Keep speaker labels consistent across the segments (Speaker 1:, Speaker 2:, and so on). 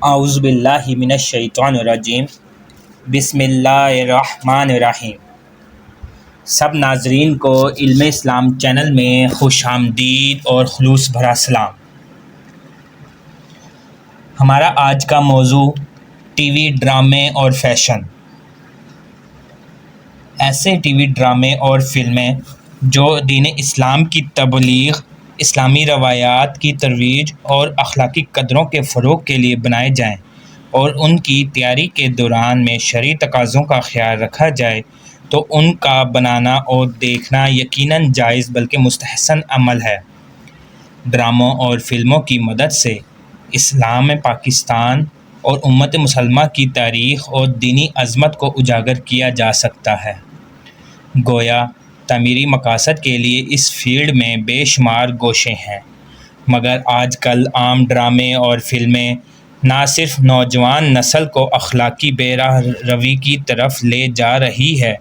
Speaker 1: اعوذ باللہ من الشیطان الرجیم بسم اللہ الرحمن الرحیم۔ سب ناظرین کو علم اسلام چینل میں خوش آمدید اور خلوص بھرا سلام۔ ہمارا آج کا موضوع ٹی وی ڈرامے اور فیشن۔ ایسے ٹی وی ڈرامے اور فلمیں جو دین اسلام کی تبلیغ، اسلامی روایات کی ترویج اور اخلاقی قدروں کے فروغ کے لیے بنائے جائیں اور ان کی تیاری کے دوران میں شرعی تقاضوں کا خیال رکھا جائے تو ان کا بنانا اور دیکھنا یقیناً جائز بلکہ مستحسن عمل ہے۔ ڈراموں اور فلموں کی مدد سے اسلام پاکستان اور امت مسلمہ کی تاریخ اور دینی عظمت کو اجاگر کیا جا سکتا ہے۔ گویا تعمیری مقاصد کے لیے اس فیلڈ میں بے شمار گوشے ہیں، مگر آج کل عام ڈرامے اور فلمیں نہ صرف نوجوان نسل کو اخلاقی بے راہ روی کی طرف لے جا رہی ہے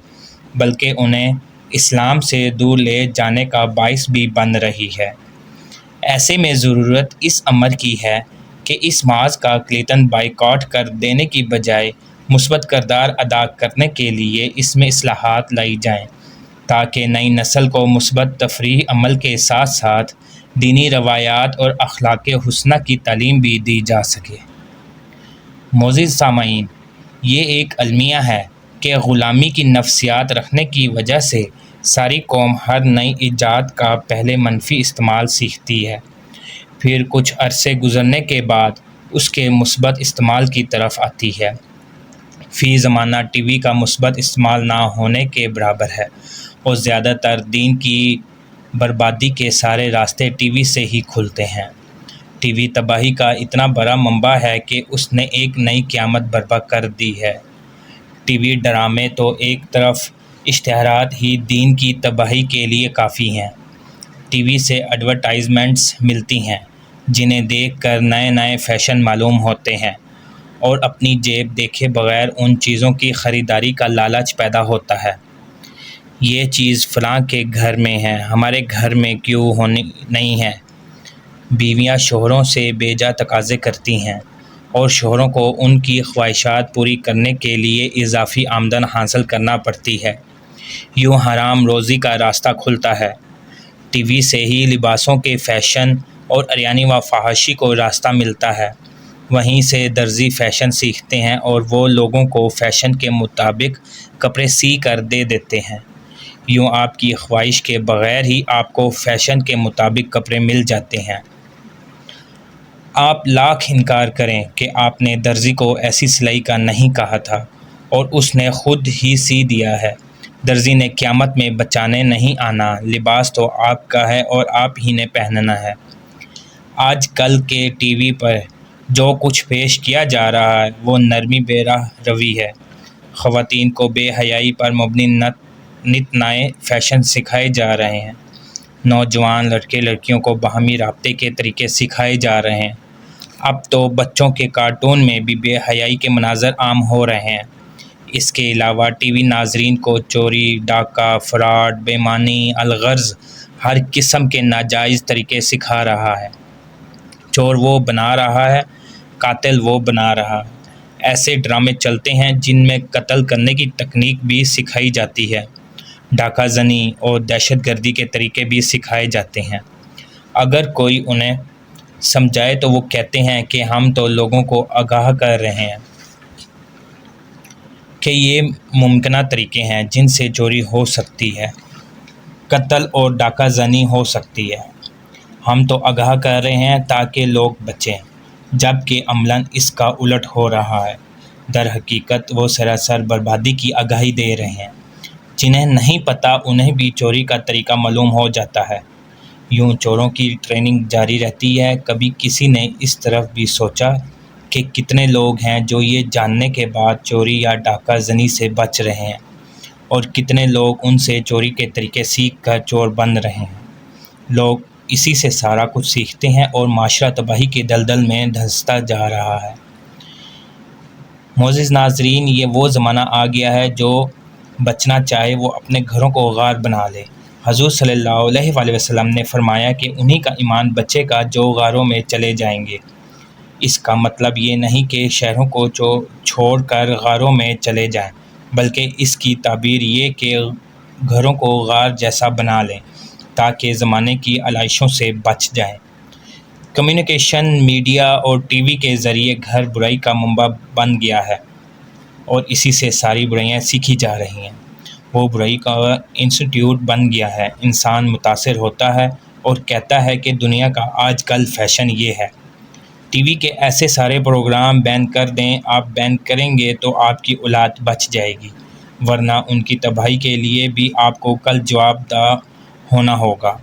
Speaker 1: بلکہ انہیں اسلام سے دور لے جانے کا باعث بھی بن رہی ہے۔ ایسے میں ضرورت اس امر کی ہے کہ اس محاذ کا کلیداً بائیکاٹ کر دینے کی بجائے مثبت کردار ادا کرنے کے لیے اس میں اصلاحات لائی جائیں تاکہ نئی نسل کو مثبت تفریحی عمل کے ساتھ ساتھ دینی روایات اور اخلاق حسنہ کی تعلیم بھی دی جا سکے۔ معزز سامعین، یہ ایک المیہ ہے کہ غلامی کی نفسیات رکھنے کی وجہ سے ساری قوم ہر نئی ایجاد کا پہلے منفی استعمال سیکھتی ہے، پھر کچھ عرصے گزرنے کے بعد اس کے مثبت استعمال کی طرف آتی ہے۔ فی زمانہ ٹی وی کا مثبت استعمال نہ ہونے کے برابر ہے اور زیادہ تر دین کی بربادی کے سارے راستے ٹی وی سے ہی کھلتے ہیں۔ ٹی وی تباہی کا اتنا بڑا منبع ہے کہ اس نے ایک نئی قیامت برپا کر دی ہے۔ ٹی وی ڈرامے تو ایک طرف اشتہارات ہی دین کی تباہی کے لیے کافی ہیں۔ ٹی وی سے ایڈورٹائزمنٹس ملتی ہیں جنہیں دیکھ کر نئے نئے فیشن معلوم ہوتے ہیں اور اپنی جیب دیکھے بغیر ان چیزوں کی خریداری کا لالچ پیدا ہوتا ہے۔ یہ چیز فلاں کے گھر میں ہے، ہمارے گھر میں کیوں نہیں ہے؟ بیویاں شوہروں سے بے جا تقاضے کرتی ہیں اور شوہروں کو ان کی خواہشات پوری کرنے کے لیے اضافی آمدن حاصل کرنا پڑتی ہے۔ یوں حرام روزی کا راستہ کھلتا ہے۔ ٹی وی سے ہی لباسوں کے فیشن اور عریانی و فحاشی کو راستہ ملتا ہے۔ وہیں سے درزی فیشن سیکھتے ہیں اور وہ لوگوں کو فیشن کے مطابق کپڑے سی کر دے دیتے ہیں۔ یوں آپ کی خواہش کے بغیر ہی آپ کو فیشن کے مطابق کپڑے مل جاتے ہیں۔ آپ لاکھ انکار کریں کہ آپ نے درزی کو ایسی سلائی کا نہیں کہا تھا اور اس نے خود ہی سی دیا ہے۔ درزی نے قیامت میں بچانے نہیں آنا، لباس تو آپ کا ہے اور آپ ہی نے پہننا ہے۔ آج کل کے ٹی وی پر جو کچھ پیش کیا جا رہا ہے وہ نرمی بے راہ روی ہے۔ خواتین کو بے حیائی پر مبنی نت نئے فیشن سکھائے جا رہے ہیں۔ نوجوان لڑکے لڑکیوں کو باہمی رابطے کے طریقے سکھائے جا رہے ہیں۔ اب تو بچوں کے کارٹون میں بھی بے حیائی کے مناظر عام ہو رہے ہیں۔ اس کے علاوہ ٹی وی ناظرین کو چوری، ڈاکہ، فراڈ، بے ایمانی، الغرض ہر قسم کے ناجائز طریقے سکھا رہا ہے۔ چور وہ بنا رہا ہے، قاتل وہ بنا رہا ہے۔ ایسے ڈرامے چلتے ہیں جن میں قتل کرنے کی تکنیک بھی سکھائی جاتی ہے، ڈاکہ زنی اور دہشت گردی کے طریقے بھی سکھائے جاتے ہیں۔ اگر کوئی انہیں سمجھائے تو وہ کہتے ہیں کہ ہم تو لوگوں کو آگاہ کر رہے ہیں کہ یہ ممکنہ طریقے ہیں جن سے چوری ہو سکتی ہے، قتل اور ڈاکہ زنی ہو سکتی ہے۔ ہم تو آگاہ کر رہے ہیں تاکہ لوگ بچیں، جبکہ عملاً اس کا الٹ ہو رہا ہے۔ در حقیقت وہ سراسر بربادی کی آگاہی دے رہے ہیں۔ جنہیں نہیں پتہ انہیں بھی چوری کا طریقہ معلوم ہو جاتا ہے۔ یوں چوروں کی ٹریننگ جاری رہتی ہے۔ کبھی کسی نے اس طرف بھی سوچا کہ کتنے لوگ ہیں جو یہ جاننے کے بعد چوری یا ڈاکہ زنی سے بچ رہے ہیں اور کتنے لوگ ان سے چوری کے طریقے سیکھ کر چور بن رہے ہیں؟ لوگ اسی سے سارا کچھ سیکھتے ہیں اور معاشرہ تباہی کے دلدل میں دھنستا جا رہا ہے۔ معزز ناظرین، یہ وہ زمانہ آ گیا ہے جو بچنا چاہے وہ اپنے گھروں کو غار بنا لے۔ حضور صلی اللہ علیہ وآلہ وسلم نے فرمایا کہ انہی کا ایمان بچے گا جو غاروں میں چلے جائیں گے۔ اس کا مطلب یہ نہیں کہ شہروں کو چھوڑ کر غاروں میں چلے جائیں، بلکہ اس کی تعبیر یہ کہ گھروں کو غار جیسا بنا لیں تاکہ زمانے کی آلائشوں سے بچ جائیں۔ کمیونیکیشن، میڈیا اور ٹی وی کے ذریعے گھر برائی کا منبع بن گیا ہے اور اسی سے ساری برائیاں سیکھی جا رہی ہیں۔ وہ برائی کا انسٹیٹیوٹ بن گیا ہے۔ انسان متاثر ہوتا ہے اور کہتا ہے کہ دنیا کا آج کل فیشن یہ ہے۔ ٹی وی کے ایسے سارے پروگرام بین کر دیں۔ آپ بین کریں گے تو آپ کی اولاد بچ جائے گی، ورنہ ان کی تباہی کے لیے بھی آپ کو کل جواب دہ ہونا ہوگا۔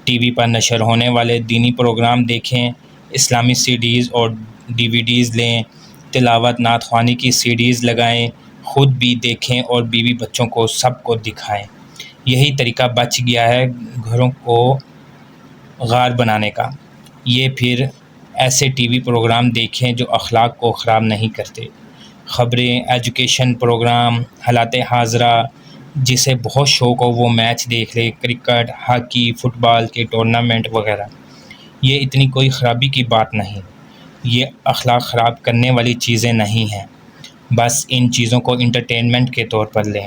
Speaker 1: ٹی وی پر نشر ہونے والے دینی پروگرام دیکھیں، اسلامی سی ڈیز اور ڈی وی ڈیز لیں، تلاوت نعت خوانی کی سی ڈیز لگائیں، خود بھی دیکھیں اور بیوی بچوں کو سب کو دکھائیں۔ یہی طریقہ بچ گیا ہے گھروں کو غار بنانے کا۔ یہ پھر ایسے ٹی وی پروگرام دیکھیں جو اخلاق کو خراب نہیں کرتے۔ خبریں، ایجوکیشن پروگرام، حالات حاضرہ، جسے بہت شوق ہو وہ میچ دیکھ لے، کرکٹ، ہاکی، فٹ بال کے ٹورنامنٹ وغیرہ۔ یہ اتنی کوئی خرابی کی بات نہیں، یہ اخلاق خراب کرنے والی چیزیں نہیں ہیں۔ بس ان چیزوں کو انٹرٹینمنٹ کے طور پر لیں۔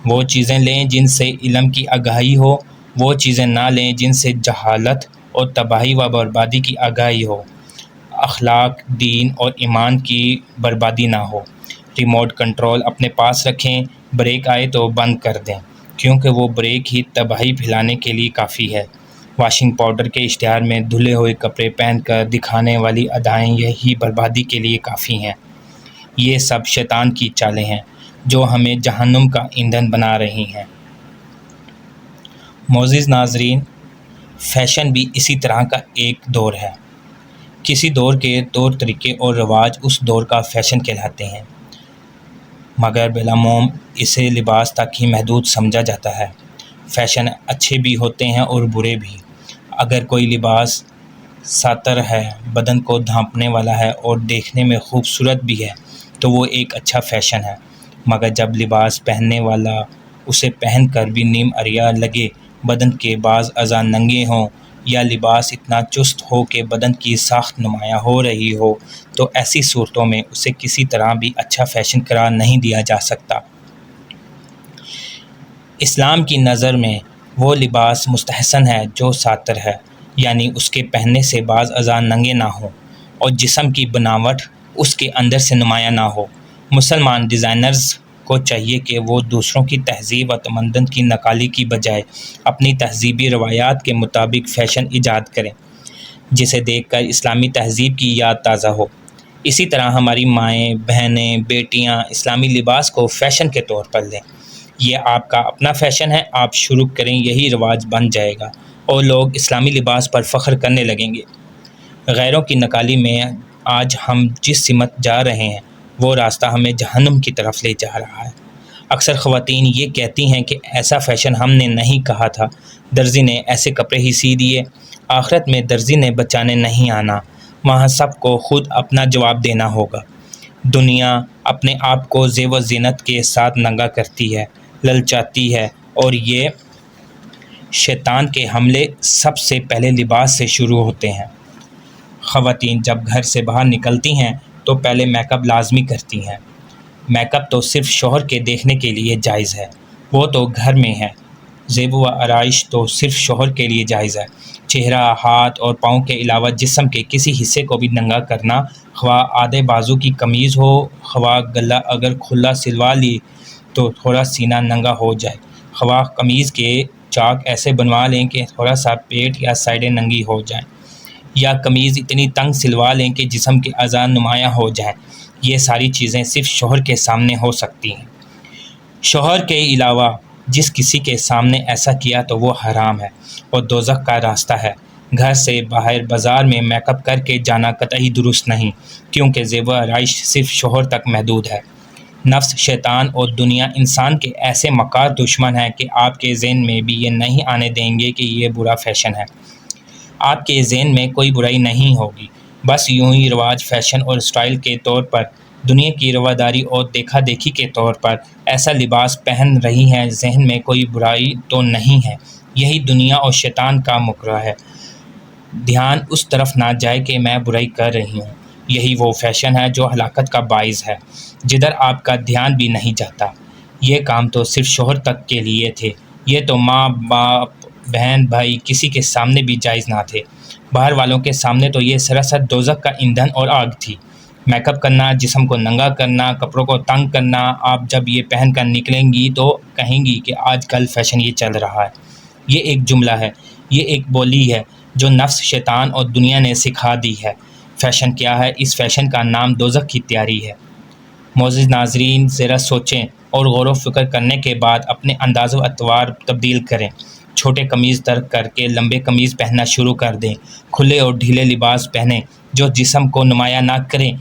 Speaker 1: وہ چیزیں لیں جن سے علم کی آگاہی ہو، وہ چیزیں نہ لیں جن سے جہالت اور تباہی و بربادی کی آگاہی ہو۔ اخلاق، دین اور ایمان کی بربادی نہ ہو۔ ریموٹ کنٹرول اپنے پاس رکھیں، بریک آئے تو بند کر دیں، کیونکہ وہ بریک ہی تباہی پھیلانے کے لیے کافی ہے۔ واشنگ پاؤڈر کے اشتہار میں دھلے ہوئے کپڑے پہن کر دکھانے والی ادائیں یہی بربادی کے لیے کافی ہیں۔ یہ سب شیطان کی چالیں ہیں جو ہمیں جہنم کا ایندھن بنا رہی ہیں۔ معزز ناظرین، فیشن بھی اسی طرح کا ایک دور ہے۔ کسی دور کے طور طریقے اور رواج اس دور کا فیشن کہلاتے ہیں، مگر بالعموم اسے لباس تک ہی محدود سمجھا جاتا ہے۔ فیشن اچھے بھی ہوتے ہیں اور برے بھی۔ اگر کوئی لباس ساتر ہے، بدن کو ڈھانپنے والا ہے اور دیکھنے میں خوبصورت بھی ہے تو وہ ایک اچھا فیشن ہے، مگر جب لباس پہننے والا اسے پہن کر بھی نیم عریاں لگے، بدن کے بعض اعضاء ننگے ہوں یا لباس اتنا چست ہو کہ بدن کی ساخت نمایاں ہو رہی ہو، تو ایسی صورتوں میں اسے کسی طرح بھی اچھا فیشن قرار نہیں دیا جا سکتا۔ اسلام کی نظر میں وہ لباس مستحسن ہے جو ساتر ہے، یعنی اس کے پہننے سے بعض اعضاء ننگے نہ ہوں اور جسم کی بناوٹ اس کے اندر سے نمایاں نہ ہو۔ مسلمان ڈیزائنرز کو چاہیے کہ وہ دوسروں کی تہذیب و تمدن کی نقالی کی بجائے اپنی تہذیبی روایات کے مطابق فیشن ایجاد کریں، جسے دیکھ کر اسلامی تہذیب کی یاد تازہ ہو۔ اسی طرح ہماری مائیں، بہنیں، بیٹیاں اسلامی لباس کو فیشن کے طور پر لیں۔ یہ آپ کا اپنا فیشن ہے، آپ شروع کریں، یہی رواج بن جائے گا اور لوگ اسلامی لباس پر فخر کرنے لگیں گے۔ غیروں کی نقالی میں آج ہم جس سمت جا رہے ہیں وہ راستہ ہمیں جہنم کی طرف لے جا رہا ہے۔ اکثر خواتین یہ کہتی ہیں کہ ایسا فیشن ہم نے نہیں کہا تھا، درزی نے ایسے کپڑے ہی سی دیے۔ آخرت میں درزی نے بچانے نہیں آنا، وہاں سب کو خود اپنا جواب دینا ہوگا۔ دنیا اپنے آپ کو زیب و زینت کے ساتھ ننگا کرتی ہے، للچاتی ہے، اور یہ شیطان کے حملے سب سے پہلے لباس سے شروع ہوتے ہیں۔ خواتین جب گھر سے باہر نکلتی ہیں تو پہلے میک اپ لازمی کرتی ہیں۔ میک اپ تو صرف شوہر کے دیکھنے کے لیے جائز ہے، وہ تو گھر میں ہے۔ زیب و آرائش تو صرف شوہر کے لیے جائز ہے۔ چہرہ، ہاتھ اور پاؤں کے علاوہ جسم کے کسی حصے کو بھی ننگا کرنا، خواہ آدھے بازو کی قمیض ہو، خواہ گلا اگر کھلا سلوا لی تو تھوڑا سینہ ننگا ہو جائے، خواہ قمیض کے چاک ایسے بنوا لیں کہ تھوڑا سا پیٹ یا سائڈیں ننگی ہو جائیں، یا قمیض اتنی تنگ سلوا لیں کہ جسم کے اعضاء نمایاں ہو جائیں۔ یہ ساری چیزیں صرف شوہر کے سامنے ہو سکتی ہیں۔ شوہر کے علاوہ جس کسی کے سامنے ایسا کیا تو وہ حرام ہے اور دوزخ کا راستہ ہے۔ گھر سے باہر بازار میں میک اپ کر کے جانا قطعی درست نہیں، کیونکہ زیب و آرائش صرف شوہر تک محدود ہے۔ نفس، شیطان اور دنیا انسان کے ایسے مکار دشمن ہیں کہ آپ کے ذہن میں بھی یہ نہیں آنے دیں گے کہ یہ برا فیشن ہے۔ آپ کے ذہن میں کوئی برائی نہیں ہوگی، بس یوں ہی رواج، فیشن اور اسٹائل کے طور پر، دنیا کی رواداری اور دیکھا دیکھی کے طور پر ایسا لباس پہن رہی ہیں۔ ذہن میں کوئی برائی تو نہیں ہے، یہی دنیا اور شیطان کا مکر ہے۔ دھیان اس طرف نہ جائے کہ میں برائی کر رہی ہوں۔ یہی وہ فیشن ہے جو ہلاکت کا باعث ہے، جدھر آپ کا دھیان بھی نہیں جاتا۔ یہ کام تو صرف شوہر تک کے لیے تھے، یہ تو ماں باپ بہن بھائی کسی کے سامنے بھی جائز نہ تھے۔ باہر والوں کے سامنے تو یہ سراسر دوزخ کا ایندھن اور آگ تھی۔ میک اپ کرنا، جسم کو ننگا کرنا، کپڑوں کو تنگ کرنا، آپ جب یہ پہن کر نکلیں گی تو کہیں گی کہ آج کل فیشن یہ چل رہا ہے۔ یہ ایک جملہ ہے، یہ ایک بولی ہے جو نفس، شیطان اور دنیا نے سکھا دی ہے۔ فیشن کیا ہے؟ اس فیشن کا نام دوزخ کی تیاری ہے۔ معزز ناظرین، ذرا سوچیں اور غور و فکر کرنے کے بعد اپنے انداز و اطوار تبدیل کریں۔ چھوٹے قمیض ترک کر کے لمبے قمیض پہننا شروع کر دیں۔ کھلے اور ڈھیلے لباس پہنیں جو جسم کو نمایاں نہ کریں۔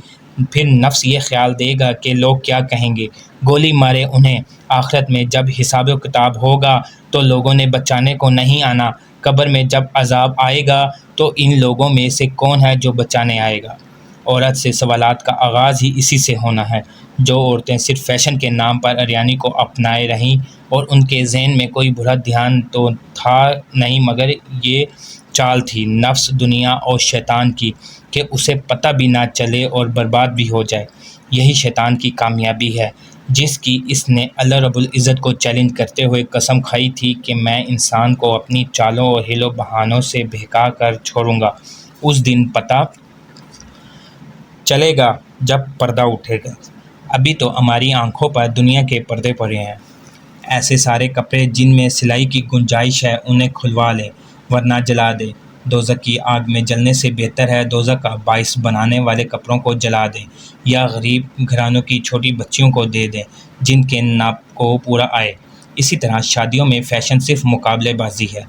Speaker 1: پھر نفس یہ خیال دے گا کہ لوگ کیا کہیں گے، گولی مارے انہیں۔ آخرت میں جب حساب و کتاب ہوگا تو لوگوں نے بچانے کو نہیں آنا۔ قبر میں جب عذاب آئے گا تو ان لوگوں میں سے کون ہے جو بچانے آئے گا؟ عورت سے سوالات کا آغاز ہی اسی سے ہونا ہے۔ جو عورتیں صرف فیشن کے نام پر اریانی کو اپنائے رہیں اور ان کے ذہن میں کوئی برا دھیان تو تھا نہیں، مگر یہ چال تھی نفس، دنیا اور شیطان کی کہ اسے پتہ بھی نہ چلے اور برباد بھی ہو جائے۔ یہی شیطان کی کامیابی ہے جس کی اس نے اللہ رب العزت کو چیلنج کرتے ہوئے قسم کھائی تھی کہ میں انسان کو اپنی چالوں اور ہیل و بہانوں سے بہکا کر چھوڑوں گا۔ اس دن پتہ چلے گا جب پردہ اٹھے گا۔ ابھی تو ہماری آنکھوں پر دنیا کے پردے پڑے ہیں۔ ایسے سارے کپڑے جن میں سلائی کی گنجائش ہے انہیں کھلوا لیں، ورنہ جلا دیں۔ دوزخ کی آگ میں جلنے سے بہتر ہے دوزخ کا باعث بنانے والے کپڑوں کو جلا دیں یا غریب گھرانوں کی چھوٹی بچیوں کو دے دیں جن کے ناپ کو پورا آئے۔ اسی طرح شادیوں میں فیشن صرف مقابلے بازی ہے۔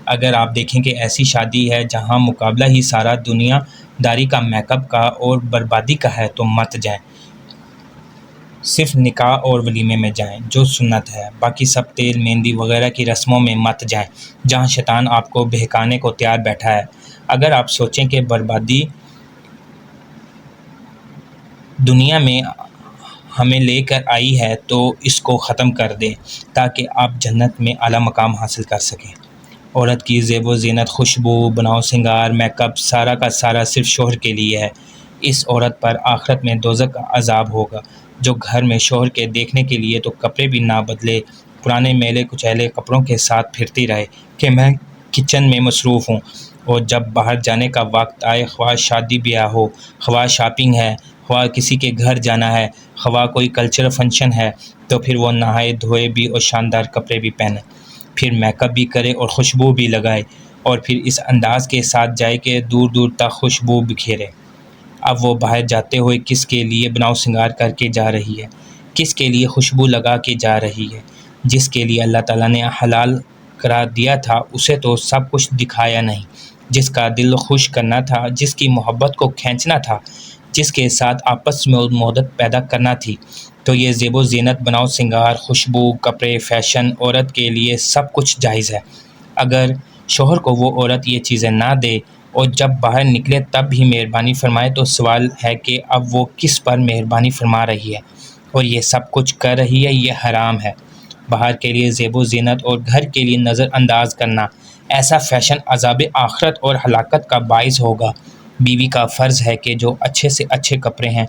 Speaker 1: اگر آپ دیکھیں کہ ایسی شادی ہے جہاں مقابلہ ہی سارا دنیا داری کا، میک اپ کا اور بربادی کا ہے تو مت جائیں۔ صرف نکاح اور ولیمے میں جائیں جو سنت ہے، باقی سب تیل، مہندی وغیرہ کی رسموں میں مت جائیں جہاں شیطان آپ کو بہکانے کو تیار بیٹھا ہے۔ اگر آپ سوچیں کہ بربادی دنیا میں ہمیں لے کر آئی ہے تو اس کو ختم کر دیں تاکہ آپ جنت میں اعلیٰ مقام حاصل کر سکیں۔ عورت کی زیب و زینت، خوشبو، بناؤ سنگار، میک اپ سارا کا سارا صرف شوہر کے لیے ہے۔ اس عورت پر آخرت میں دوزخ کا عذاب ہوگا جو گھر میں شوہر کے دیکھنے کے لیے تو کپڑے بھی نہ بدلے، پرانے میلے کچیلے کپڑوں کے ساتھ پھرتی رہے کہ میں کچن میں مصروف ہوں، اور جب باہر جانے کا وقت آئے، خواہ شادی بیاہ ہو، خواہ شاپنگ ہے، خواہ کسی کے گھر جانا ہے، خواہ کوئی کلچرل فنکشن ہے، تو پھر وہ نہائے دھوئے بھی اور شاندار کپڑے بھی پہنے، پھر میک اپ بھی کرے اور خوشبو بھی لگائے، اور پھر اس انداز کے ساتھ جائے کہ دور دور تک خوشبو بکھیرے۔ اب وہ باہر جاتے ہوئے کس کے لیے بناؤ سنگار کر کے جا رہی ہے، کس کے لیے خوشبو لگا کے جا رہی ہے؟ جس کے لیے اللہ تعالیٰ نے حلال قرار دیا تھا اسے تو سب کچھ دکھایا نہیں، جس کا دل خوش کرنا تھا، جس کی محبت کو کھینچنا تھا، جس کے ساتھ آپس میں محبت پیدا کرنا تھی، تو یہ زیب و زینت، بناؤ سنگار، خوشبو، کپڑے، فیشن عورت کے لیے سب کچھ جائز ہے۔ اگر شوہر کو وہ عورت یہ چیزیں نہ دے اور جب باہر نکلے تب بھی مہربانی فرمائے تو سوال ہے کہ اب وہ کس پر مہربانی فرما رہی ہے اور یہ سب کچھ کر رہی ہے؟ یہ حرام ہے۔ باہر کے لیے زیب و زینت اور گھر کے لیے نظر انداز کرنا، ایسا فیشن عذاب آخرت اور ہلاکت کا باعث ہوگا۔ بیوی کا فرض ہے کہ جو اچھے سے اچھے کپڑے ہیں،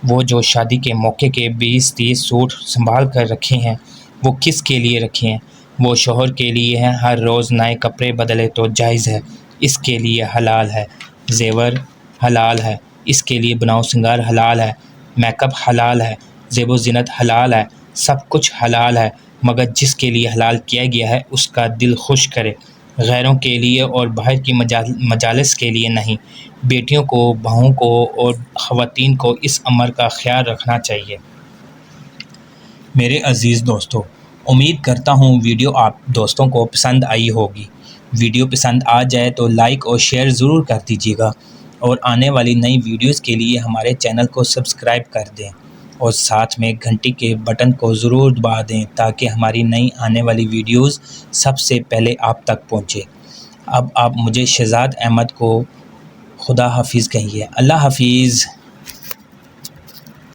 Speaker 1: وہ جو شادی کے موقع کے 20-30 سوٹ سنبھال کر رکھے ہیں، وہ کس کے لیے رکھے ہیں؟ وہ شوہر کے لیے ہیں۔ ہر روز نئے کپڑے بدلے تو جائز ہے، اس کے لیے حلال ہے۔ زیور حلال ہے، اس کے لیے بناؤ سنگار حلال ہے، میک اپ حلال ہے، زیب و زینت حلال ہے، سب کچھ حلال ہے، مگر جس کے لیے حلال کیا گیا ہے اس کا دل خوش کرے، غیروں کے لیے اور باہر کی مجالس کے لیے نہیں۔ بیٹیوں کو، بہوؤں کو اور خواتین کو اس امر کا خیال رکھنا چاہیے۔ میرے عزیز دوستو، امید کرتا ہوں ویڈیو آپ دوستوں کو پسند آئی ہوگی۔ ویڈیو پسند آ جائے تو لائک اور شیئر ضرور کر دیجیے گا، اور آنے والی نئی ویڈیوز کے لیے ہمارے چینل کو سبسکرائب کر دیں اور ساتھ میں گھنٹی کے بٹن کو ضرور دبا دیں تاکہ ہماری نئی آنے والی ویڈیوز سب سے پہلے آپ تک پہنچے۔ اب آپ مجھے شہزاد احمد کو خدا حافظ کہیے۔ اللہ حافظ۔